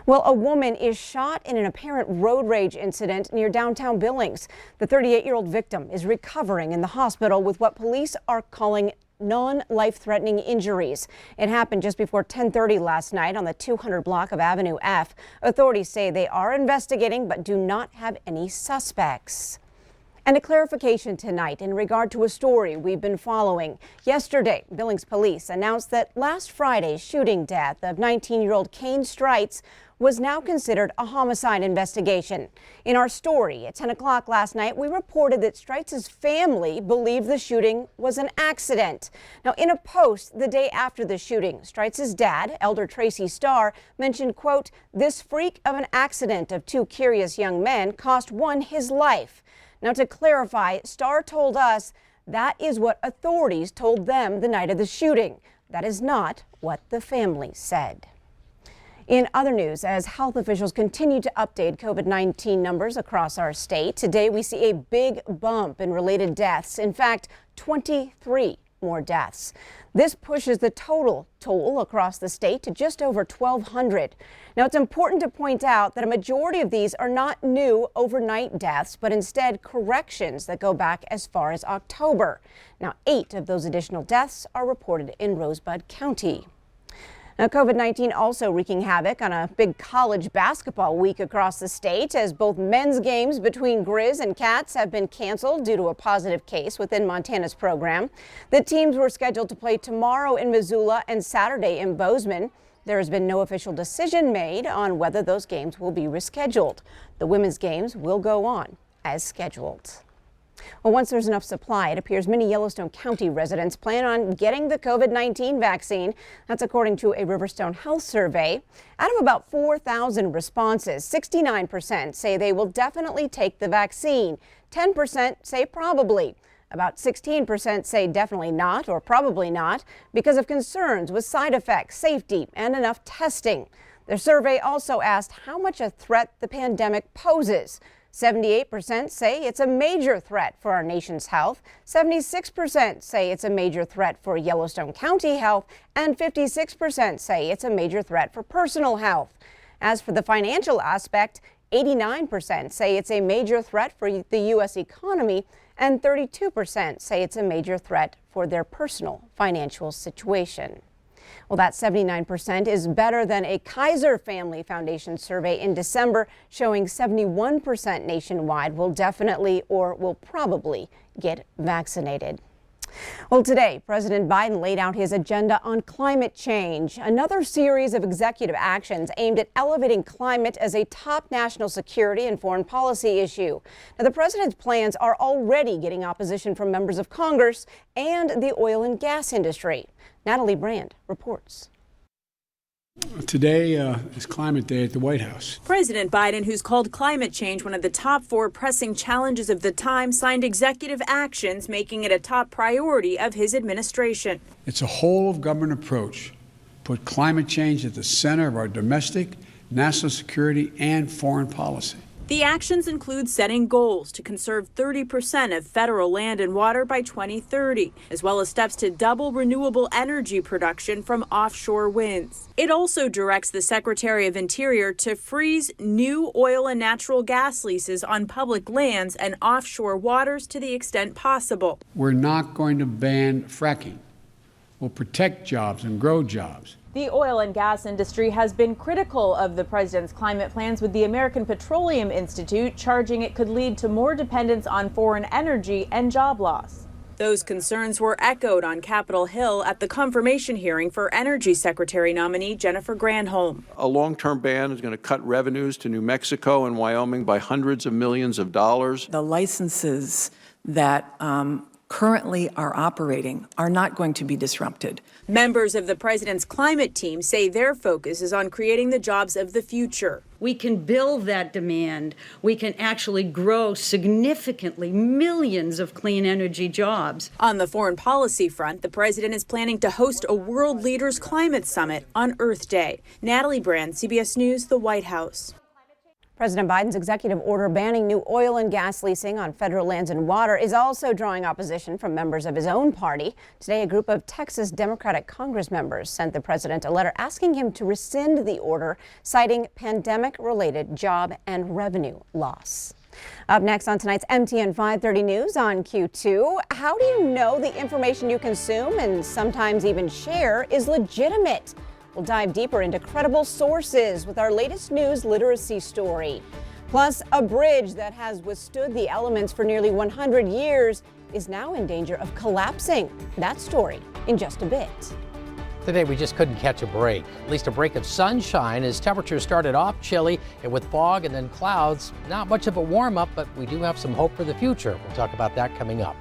Well, a woman is shot in an apparent road rage incident near downtown Billings. The 38-year-old victim is recovering in the hospital with what police are calling non-life-threatening injuries. It happened just before 10:30 last night on the 200 block of Avenue F. Authorities say they are investigating but do not have any suspects. And a clarification tonight in regard to a story we've been following. Yesterday, Billings police announced that last Friday's shooting death of 19-year-old Kane Strites was now considered a homicide investigation. In our story at 10 o'clock last night, we reported that Strites' family believed the shooting was an accident. Now, in a post the day after the shooting, Strites' dad, Elder Tracy Starr, mentioned, quote, "This freak of an accident of two curious young men cost one his life." Now, to clarify, Starr told us that is what authorities told them the night of the shooting. That is not what the family said. In other news, as health officials continue to update COVID-19 numbers across our state, today we see a big bump in related deaths. In fact, 23 more deaths. This pushes the total toll across the state to just over 1,200. Now, it's important to point out that a majority of these are not new overnight deaths, but instead corrections that go back as far as October. Now, 8 of those additional deaths are reported in Rosebud County. Now, COVID-19 also wreaking havoc on a big college basketball week across the state as both men's games between GRIZ and Cats have been canceled due to a positive case within Montana's program. The teams were scheduled to play tomorrow in Missoula and Saturday in Bozeman. There has been no official decision made on whether those games will be rescheduled. The women's games will go on as scheduled. Well, once there's enough supply, it appears many Yellowstone County residents plan on getting the COVID-19 vaccine. That's according to a Riverstone Health survey. Out of about 4,000 responses, 69% say they will definitely take the vaccine. 10% say probably. About 16% say definitely not or probably not because of concerns with side effects, safety, and enough testing. The survey also asked how much a threat the pandemic poses. 78% say it's a major threat for our nation's health. 76% say it's a major threat for Yellowstone County health, and 56% say it's a major threat for personal health. As for the financial aspect, 89% say it's a major threat for the U.S. economy, and 32% say it's a major threat for their personal financial situation. Well, that 79% is better than a Kaiser Family Foundation survey in December, showing 71% nationwide will definitely or will probably get vaccinated. Well, today, President Biden laid out his agenda on climate change, another series of executive actions aimed at elevating climate as a top national security and foreign policy issue. Now, the president's plans are already getting opposition from members of Congress and the oil and gas industry. Natalie Brand reports. Today is Climate Day at the White House. President Biden, who's called climate change one of the top 4 pressing challenges of the time, signed executive actions making it a top priority of his administration. It's a whole-of-government approach. Put climate change at the center of our domestic, national security, and foreign policy. The actions include setting goals to conserve 30% of federal land and water by 2030, as well as steps to double renewable energy production from offshore winds. It also directs the Secretary of Interior to freeze new oil and natural gas leases on public lands and offshore waters to the extent possible. We're not going to ban fracking. We'll protect jobs and grow jobs. The oil and gas industry has been critical of the president's climate plans, with the American Petroleum Institute charging it could lead to more dependence on foreign energy and job loss. Those concerns were echoed on Capitol Hill at the confirmation hearing for Energy Secretary nominee Jennifer Granholm. A long-term ban is going to cut revenues to New Mexico and Wyoming by hundreds of millions of dollars. The licenses that currently are operating are not going to be disrupted. Members of the president's climate team say their focus is on creating the jobs of the future. We can build that demand. We can actually grow significantly millions of clean energy jobs. On the foreign policy front, the president is planning to host a World Leaders Climate Summit on Earth Day. Natalie Brand, CBS News, the White House. President Biden's executive order banning new oil and gas leasing on federal lands and water is also drawing opposition from members of his own party. Today, a group of Texas Democratic Congress members sent the president a letter asking him to rescind the order, citing pandemic-related job and revenue loss. Up next on tonight's MTN 530 News on Q2, how do you know the information you consume and sometimes even share is legitimate? We'll dive deeper into credible sources with our latest news literacy story. Plus, a bridge that has withstood the elements for nearly 100 years is now in danger of collapsing. That story in just a bit. Today we just couldn't catch a break, at least a break of sunshine as temperatures started off chilly and with fog and then clouds. Not much of a warm up, but we do have some hope for the future. We'll talk about that coming up.